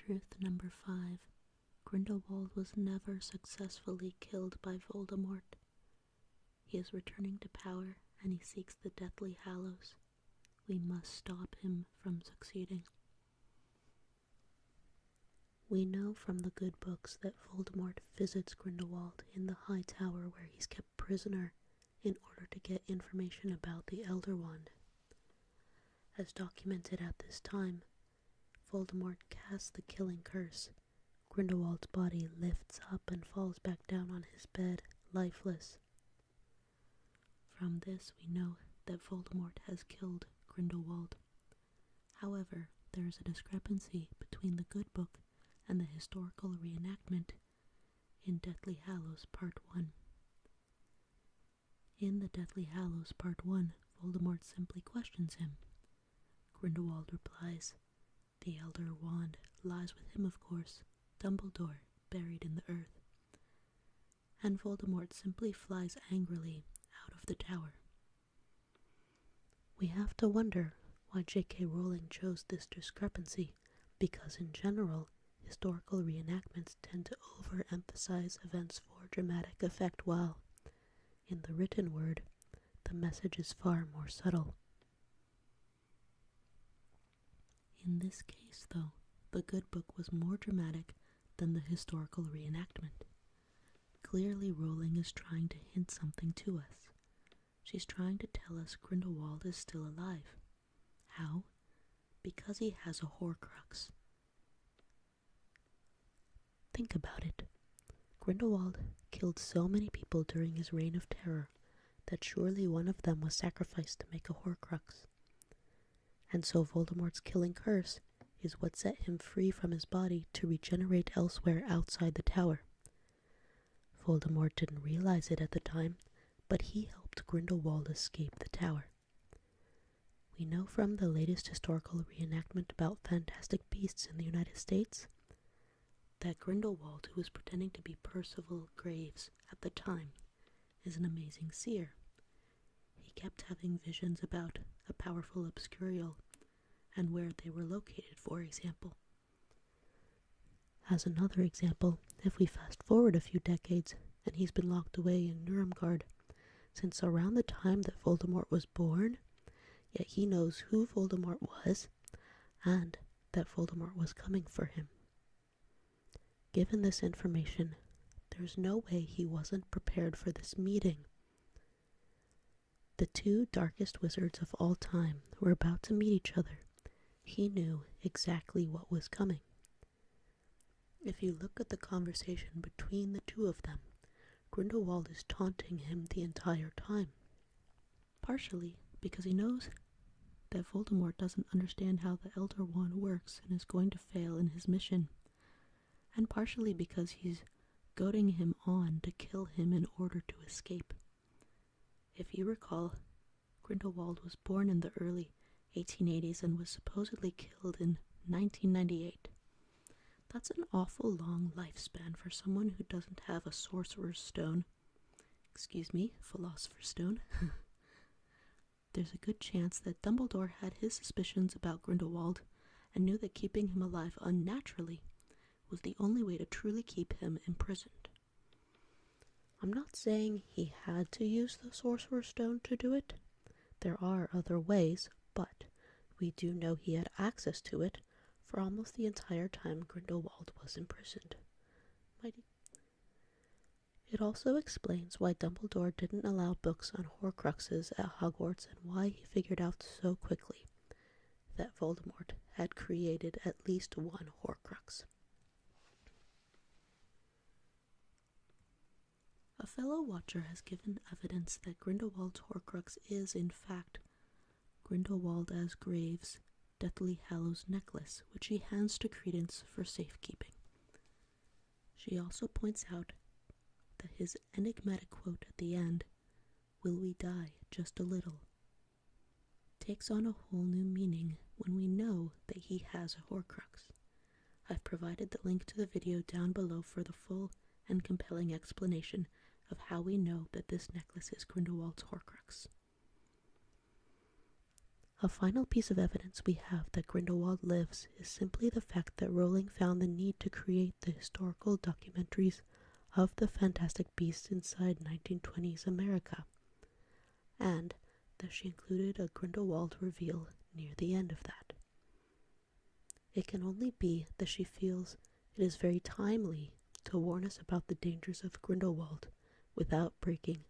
Truth number 5. Grindelwald was never successfully killed by Voldemort. He is returning to power, and he seeks the Deathly Hallows. We must stop him from succeeding. We know from the good books that Voldemort visits Grindelwald in the High Tower where he's kept prisoner in order to get information about the Elder Wand. As documented at this time, Voldemort casts the killing curse. Grindelwald's body lifts up and falls back down on his bed, lifeless. From this we know that Voldemort has killed Grindelwald. However, there is a discrepancy between the good book and the historical reenactment in Deathly Hallows Part 1. In the Deathly Hallows Part 1, Voldemort simply questions him. Grindelwald replies, "The Elder Wand lies with him, of course, Dumbledore, buried in the earth." And Voldemort simply flies angrily out of the tower. We have to wonder why JK Rowling chose this discrepancy, because in general, historical reenactments tend to overemphasize events for dramatic effect, while, in the written word, the message is far more subtle. In this case, though, the good book was more dramatic than the historical reenactment. Clearly, Rowling is trying to hint something to us. She's trying to tell us Grindelwald is still alive. How? Because he has a horcrux. Think about it. Grindelwald killed so many people during his reign of terror that surely one of them was sacrificed to make a horcrux. And so Voldemort's killing curse is what set him free from his body to regenerate elsewhere outside the tower. Voldemort didn't realize it at the time, but he helped Grindelwald escape the tower. We know from the latest historical reenactment about fantastic beasts in the United States that Grindelwald, who was pretending to be Percival Graves at the time, is an amazing seer. He kept having visions about a powerful Obscurial and where they were located, for example. As another example, if we fast forward a few decades, and he's been locked away in Nuremberg since around the time that Voldemort was born, yet he knows who Voldemort was and that Voldemort was coming for him. Given this information, there's no way he wasn't prepared for this meeting. The two darkest wizards of all time were about to meet each other. He knew exactly what was coming. If you look at the conversation between the two of them, Grindelwald is taunting him the entire time. Partially because he knows that Voldemort doesn't understand how the Elder Wand works and is going to fail in his mission. And partially because he's goading him on to kill him in order to escape. If you recall, Grindelwald was born in the early 1880s and was supposedly killed in 1998. That's an awful long lifespan for someone who doesn't have a sorcerer's stone. Excuse me, philosopher's stone. There's a good chance that Dumbledore had his suspicions about Grindelwald and knew that keeping him alive unnaturally was the only way to truly keep him imprisoned. I'm not saying he had to use the Sorcerer's Stone to do it. There are other ways, but we do know he had access to it for almost the entire time Grindelwald was imprisoned. It also explains why Dumbledore didn't allow books on Horcruxes at Hogwarts and why he figured out so quickly that Voldemort had created at least one Horcrux. A fellow watcher has given evidence that Grindelwald's Horcrux is, in fact, Grindelwald as Graves' Deathly Hallows necklace, which he hands to Credence for safekeeping. She also points out that his enigmatic quote at the end, "Will we die just a little?" takes on a whole new meaning when we know that he has a Horcrux. I've provided the link to the video down below for the full and compelling explanation of how we know that this necklace is Grindelwald's Horcrux. A final piece of evidence we have that Grindelwald lives is simply the fact that Rowling found the need to create the historical documentaries of the Fantastic Beasts inside 1920s America, and that she included a Grindelwald reveal near the end of that. It can only be that she feels it is very timely to warn us about the dangers of Grindelwald without breaking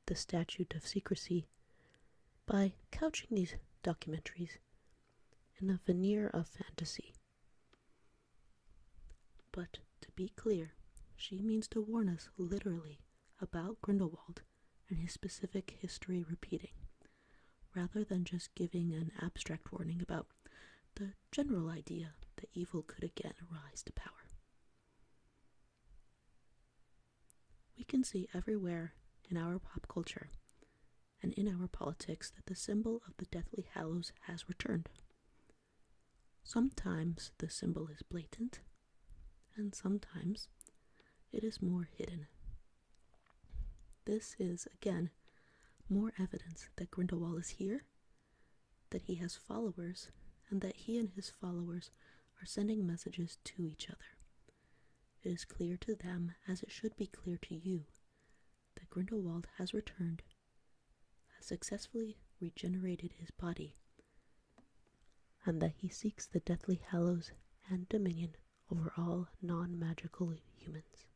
the statute of secrecy by couching these documentaries in a veneer of fantasy. But to be clear, she means to warn us literally about Grindelwald and his specific history repeating, rather than just giving an abstract warning about the general idea that evil could again rise to power. We can see everywhere in our pop culture and in our politics that the symbol of the Deathly Hallows has returned. Sometimes the symbol is blatant, and sometimes it is more hidden. This is, again, more evidence that Grindelwald is here, that he has followers, and that he and his followers are sending messages to each other. It is clear to them, as it should be clear to you, that Grindelwald has returned, has successfully regenerated his body, and that he seeks the Deathly Hallows and dominion over all non-magical humans.